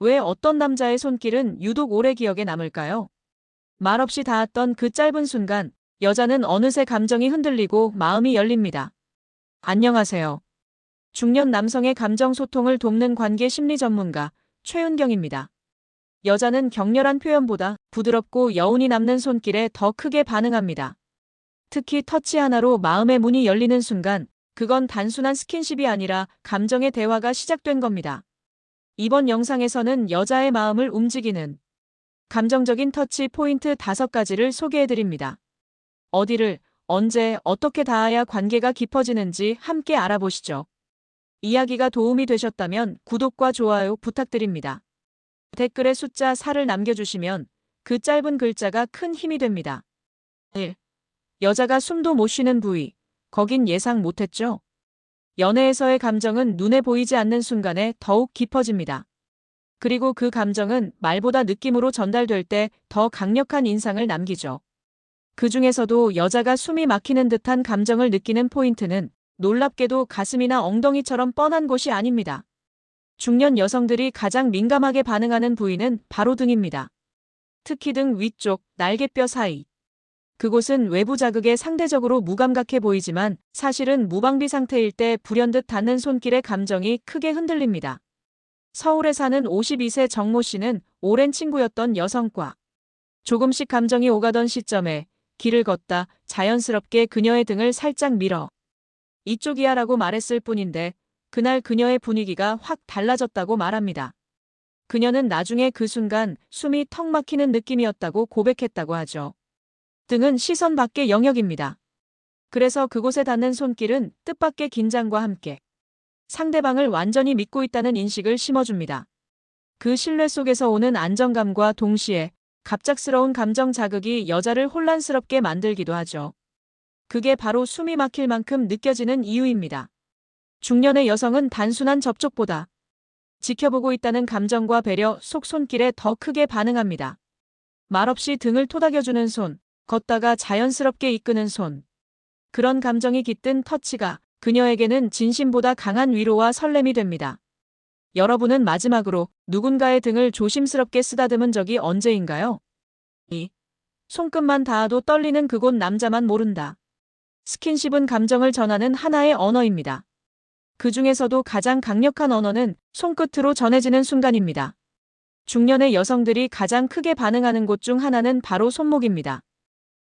왜 어떤 남자의 손길은 유독 오래 기억에 남을까요? 말없이 닿았던 그 짧은 순간, 여자는 어느새 감정이 흔들리고 마음이 열립니다. 안녕하세요. 중년 남성의 감정 소통을 돕는 관계 심리 전문가 최은경입니다. 여자는 격렬한 표현보다 부드럽고 여운이 남는 손길에 더 크게 반응합니다. 특히 터치 하나로 마음의 문이 열리는 순간, 그건 단순한 스킨십이 아니라 감정의 대화가 시작된 겁니다. 이번 영상에서는 여자의 마음을 움직이는 감정적인 터치 포인트 5가지를 소개해드립니다. 어디를, 언제, 어떻게 닿아야 관계가 깊어지는지 함께 알아보시죠. 이야기가 도움이 되셨다면 구독과 좋아요 부탁드립니다. 댓글에 숫자 4를 남겨주시면 그 짧은 글자가 큰 힘이 됩니다. 1. 여자가 숨도 못 쉬는 부위. 거긴 예상 못했죠? 연애에서의 감정은 눈에 보이지 않는 순간에 더욱 깊어집니다. 그리고 그 감정은 말보다 느낌으로 전달될 때 더 강력한 인상을 남기죠. 그 중에서도 여자가 숨이 막히는 듯한 감정을 느끼는 포인트는 놀랍게도 가슴이나 엉덩이처럼 뻔한 곳이 아닙니다. 중년 여성들이 가장 민감하게 반응하는 부위는 바로 등입니다. 특히 등 위쪽, 날개뼈 사이. 그곳은 외부 자극에 상대적으로 무감각해 보이지만 사실은 무방비 상태일 때 불현듯 닿는 손길의 감정이 크게 흔들립니다. 서울에 사는 52세 정모 씨는 오랜 친구였던 여성과 조금씩 감정이 오가던 시점에 길을 걷다 자연스럽게 그녀의 등을 살짝 밀어 이쪽이야 라고 말했을 뿐인데 그날 그녀의 분위기가 확 달라졌다고 말합니다. 그녀는 나중에 그 순간 숨이 턱 막히는 느낌이었다고 고백했다고 하죠. 등은 시선 밖의 영역입니다. 그래서 그곳에 닿는 손길은 뜻밖의 긴장과 함께 상대방을 완전히 믿고 있다는 인식을 심어줍니다. 그 신뢰 속에서 오는 안정감과 동시에 갑작스러운 감정 자극이 여자를 혼란스럽게 만들기도 하죠. 그게 바로 숨이 막힐 만큼 느껴지는 이유입니다. 중년의 여성은 단순한 접촉보다 지켜보고 있다는 감정과 배려 속 손길에 더 크게 반응합니다. 말없이 등을 토닥여주는 손, 걷다가 자연스럽게 이끄는 손. 그런 감정이 깃든 터치가 그녀에게는 진심보다 강한 위로와 설렘이 됩니다. 여러분은 마지막으로 누군가의 등을 조심스럽게 쓰다듬은 적이 언제인가요? 2. 손끝만 닿아도 떨리는 그곳 남자만 모른다. 스킨십은 감정을 전하는 하나의 언어입니다. 그 중에서도 가장 강력한 언어는 손끝으로 전해지는 순간입니다. 중년의 여성들이 가장 크게 반응하는 곳 중 하나는 바로 손목입니다.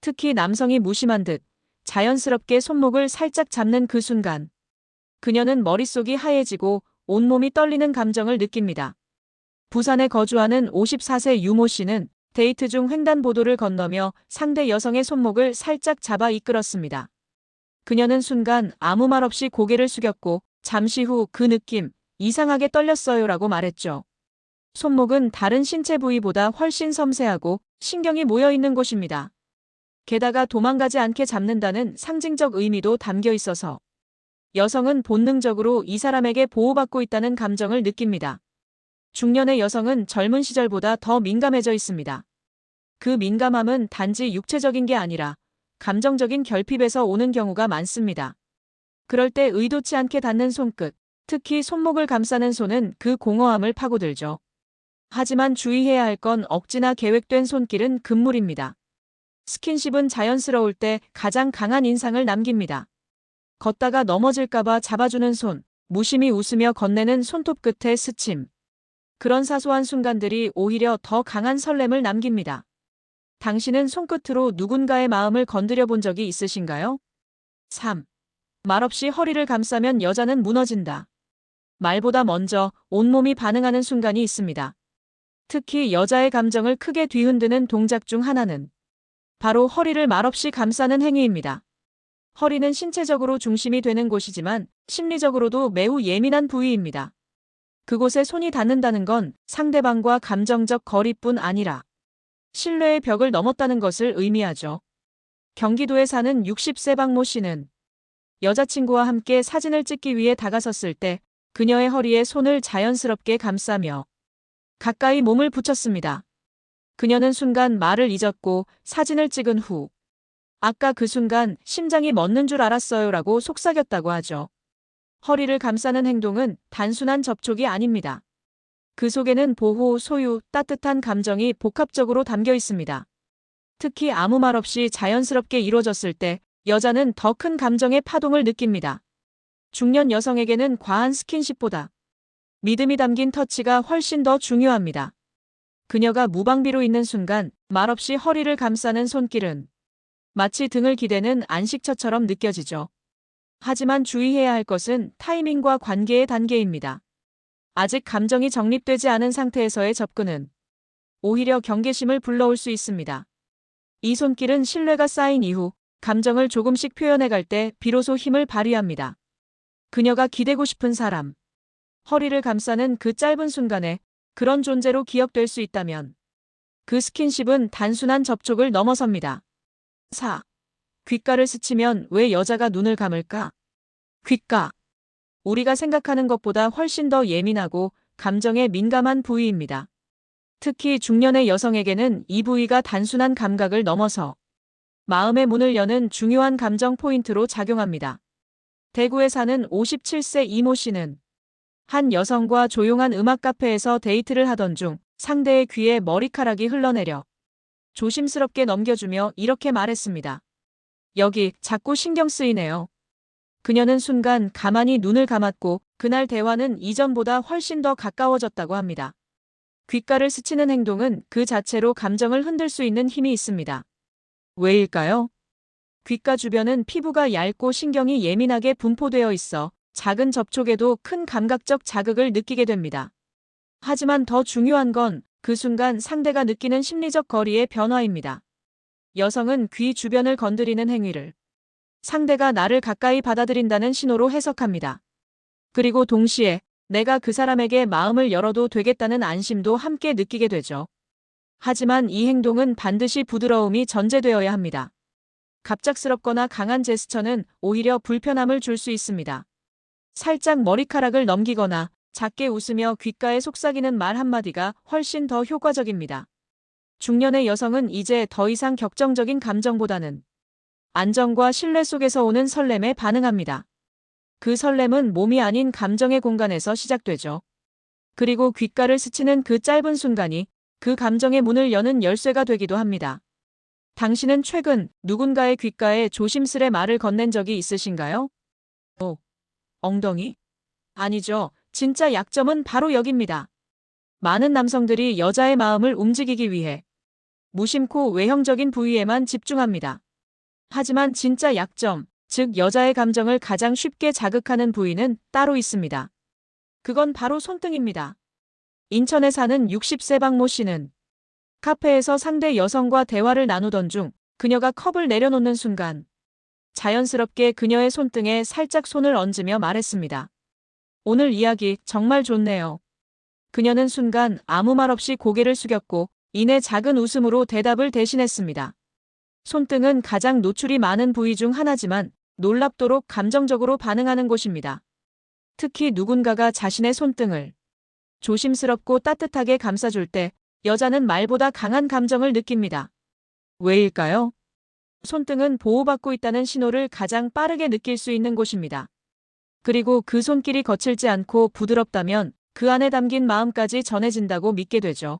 특히 남성이 무심한 듯 자연스럽게 손목을 살짝 잡는 그 순간. 그녀는 머릿속이 하얘지고 온몸이 떨리는 감정을 느낍니다. 부산에 거주하는 54세 유모 씨는 데이트 중 횡단보도를 건너며 상대 여성의 손목을 살짝 잡아 이끌었습니다. 그녀는 순간 아무 말 없이 고개를 숙였고 잠시 후 그 느낌, 이상하게 떨렸어요라고 말했죠. 손목은 다른 신체 부위보다 훨씬 섬세하고 신경이 모여 있는 곳입니다. 게다가 도망가지 않게 잡는다는 상징적 의미도 담겨 있어서 여성은 본능적으로 이 사람에게 보호받고 있다는 감정을 느낍니다. 중년의 여성은 젊은 시절보다 더 민감해져 있습니다. 그 민감함은 단지 육체적인 게 아니라 감정적인 결핍에서 오는 경우가 많습니다. 그럴 때 의도치 않게 닿는 손끝, 특히 손목을 감싸는 손은 그 공허함을 파고들죠. 하지만 주의해야 할 건 억지나 계획된 손길은 금물입니다. 스킨십은 자연스러울 때 가장 강한 인상을 남깁니다. 걷다가 넘어질까봐 잡아주는 손, 무심히 웃으며 건네는 손톱 끝에 스침. 그런 사소한 순간들이 오히려 더 강한 설렘을 남깁니다. 당신은 손끝으로 누군가의 마음을 건드려 본 적이 있으신가요? 3. 말없이 허리를 감싸면 여자는 무너진다. 말보다 먼저 온몸이 반응하는 순간이 있습니다. 특히 여자의 감정을 크게 뒤흔드는 동작 중 하나는 바로 허리를 말없이 감싸는 행위입니다. 허리는 신체적으로 중심이 되는 곳이지만 심리적으로도 매우 예민한 부위입니다. 그곳에 손이 닿는다는 건 상대방과 감정적 거리뿐 아니라 신뢰의 벽을 넘었다는 것을 의미하죠. 경기도에 사는 60세 박모 씨는 여자친구와 함께 사진을 찍기 위해 다가섰을 때 그녀의 허리에 손을 자연스럽게 감싸며 가까이 몸을 붙였습니다. 그녀는 순간 말을 잊었고 사진을 찍은 후 아까 그 순간 심장이 멎는 줄 알았어요라고 속삭였다고 하죠. 허리를 감싸는 행동은 단순한 접촉이 아닙니다. 그 속에는 보호, 소유, 따뜻한 감정이 복합적으로 담겨 있습니다. 특히 아무 말 없이 자연스럽게 이루어졌을 때 여자는 더 큰 감정의 파동을 느낍니다. 중년 여성에게는 과한 스킨십보다 믿음이 담긴 터치가 훨씬 더 중요합니다. 그녀가 무방비로 있는 순간 말없이 허리를 감싸는 손길은 마치 등을 기대는 안식처처럼 느껴지죠. 하지만 주의해야 할 것은 타이밍과 관계의 단계입니다. 아직 감정이 정립되지 않은 상태에서의 접근은 오히려 경계심을 불러올 수 있습니다. 이 손길은 신뢰가 쌓인 이후 감정을 조금씩 표현해갈 때 비로소 힘을 발휘합니다. 그녀가 기대고 싶은 사람, 허리를 감싸는 그 짧은 순간에 그런 존재로 기억될 수 있다면 그 스킨십은 단순한 접촉을 넘어섭니다. 4. 귓가를 스치면 왜 여자가 눈을 감을까? 귓가. 우리가 생각하는 것보다 훨씬 더 예민하고 감정에 민감한 부위입니다. 특히 중년의 여성에게는 이 부위가 단순한 감각을 넘어서 마음의 문을 여는 중요한 감정 포인트로 작용합니다. 대구에 사는 57세 이모 씨는 한 여성과 조용한 음악 카페에서 데이트를 하던 중 상대의 귀에 머리카락이 흘러내려 조심스럽게 넘겨주며 이렇게 말했습니다. 여기 자꾸 신경 쓰이네요. 그녀는 순간 가만히 눈을 감았고 그날 대화는 이전보다 훨씬 더 가까워졌다고 합니다. 귓가를 스치는 행동은 그 자체로 감정을 흔들 수 있는 힘이 있습니다. 왜일까요? 귓가 주변은 피부가 얇고 신경이 예민하게 분포되어 있어 작은 접촉에도 큰 감각적 자극을 느끼게 됩니다. 하지만 더 중요한 건 그 순간 상대가 느끼는 심리적 거리의 변화입니다. 여성은 귀 주변을 건드리는 행위를 상대가 나를 가까이 받아들인다는 신호로 해석합니다. 그리고 동시에 내가 그 사람에게 마음을 열어도 되겠다는 안심도 함께 느끼게 되죠. 하지만 이 행동은 반드시 부드러움이 전제되어야 합니다. 갑작스럽거나 강한 제스처는 오히려 불편함을 줄 수 있습니다. 살짝 머리카락을 넘기거나 작게 웃으며 귓가에 속삭이는 말 한마디가 훨씬 더 효과적입니다. 중년의 여성은 이제 더 이상 격정적인 감정보다는 안정과 신뢰 속에서 오는 설렘에 반응합니다. 그 설렘은 몸이 아닌 감정의 공간에서 시작되죠. 그리고 귓가를 스치는 그 짧은 순간이 그 감정의 문을 여는 열쇠가 되기도 합니다. 당신은 최근 누군가의 귓가에 조심스레 말을 건넨 적이 있으신가요? 엉덩이? 아니죠. 진짜 약점은 바로 여기입니다. 많은 남성들이 여자의 마음을 움직이기 위해 무심코 외형적인 부위에만 집중합니다. 하지만 진짜 약점, 즉 여자의 감정을 가장 쉽게 자극하는 부위는 따로 있습니다. 그건 바로 손등입니다. 인천에 사는 60세 박모 씨는 카페에서 상대 여성과 대화를 나누던 중 그녀가 컵을 내려놓는 순간 자연스럽게 그녀의 손등에 살짝 손을 얹으며 말했습니다. 오늘 이야기 정말 좋네요. 그녀는 순간 아무 말 없이 고개를 숙였고 이내 작은 웃음으로 대답을 대신했습니다. 손등은 가장 노출이 많은 부위 중 하나지만 놀랍도록 감정적으로 반응하는 곳입니다. 특히 누군가가 자신의 손등을 조심스럽고 따뜻하게 감싸줄 때 여자는 말보다 강한 감정을 느낍니다. 왜일까요? 손등은 보호받고 있다는 신호를 가장 빠르게 느낄 수 있는 곳입니다. 그리고 그 손길이 거칠지 않고 부드럽다면 그 안에 담긴 마음까지 전해진다고 믿게 되죠.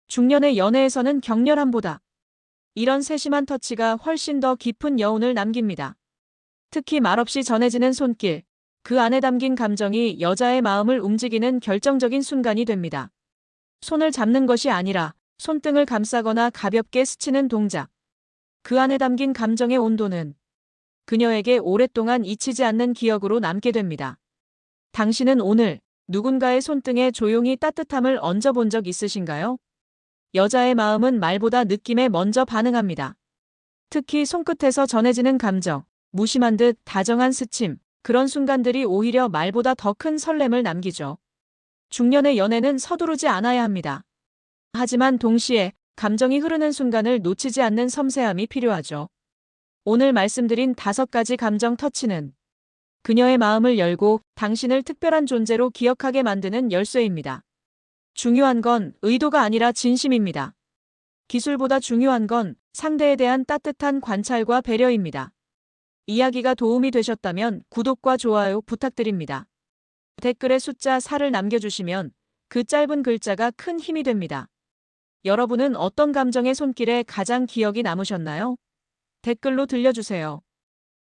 중년의 연애에서는 격렬함보다 이런 세심한 터치가 훨씬 더 깊은 여운을 남깁니다. 특히 말없이 전해지는 손길, 그 안에 담긴 감정이 여자의 마음을 움직이는 결정적인 순간이 됩니다. 손을 잡는 것이 아니라 손등을 감싸거나 가볍게 스치는 동작. 그 안에 담긴 감정의 온도는 그녀에게 오랫동안 잊히지 않는 기억으로 남게 됩니다. 당신은 오늘 누군가의 손등에 조용히 따뜻함을 얹어본 적 있으신가요? 여자의 마음은 말보다 느낌에 먼저 반응합니다. 특히 손끝에서 전해지는 감정, 무심한 듯 다정한 스침, 그런 순간들이 오히려 말보다 더 큰 설렘을 남기죠. 중년의 연애는 서두르지 않아야 합니다. 하지만 동시에 감정이 흐르는 순간을 놓치지 않는 섬세함이 필요하죠. 오늘 말씀드린 5가지 감정 터치는 그녀의 마음을 열고 당신을 특별한 존재로 기억하게 만드는 열쇠입니다. 중요한 건 의도가 아니라 진심입니다. 기술보다 중요한 건 상대에 대한 따뜻한 관찰과 배려입니다. 이야기가 도움이 되셨다면 구독과 좋아요 부탁드립니다. 댓글에 숫자 4를 남겨주시면 그 짧은 글자가 큰 힘이 됩니다. 여러분은 어떤 감정의 손길에 가장 기억이 남으셨나요? 댓글로 들려주세요.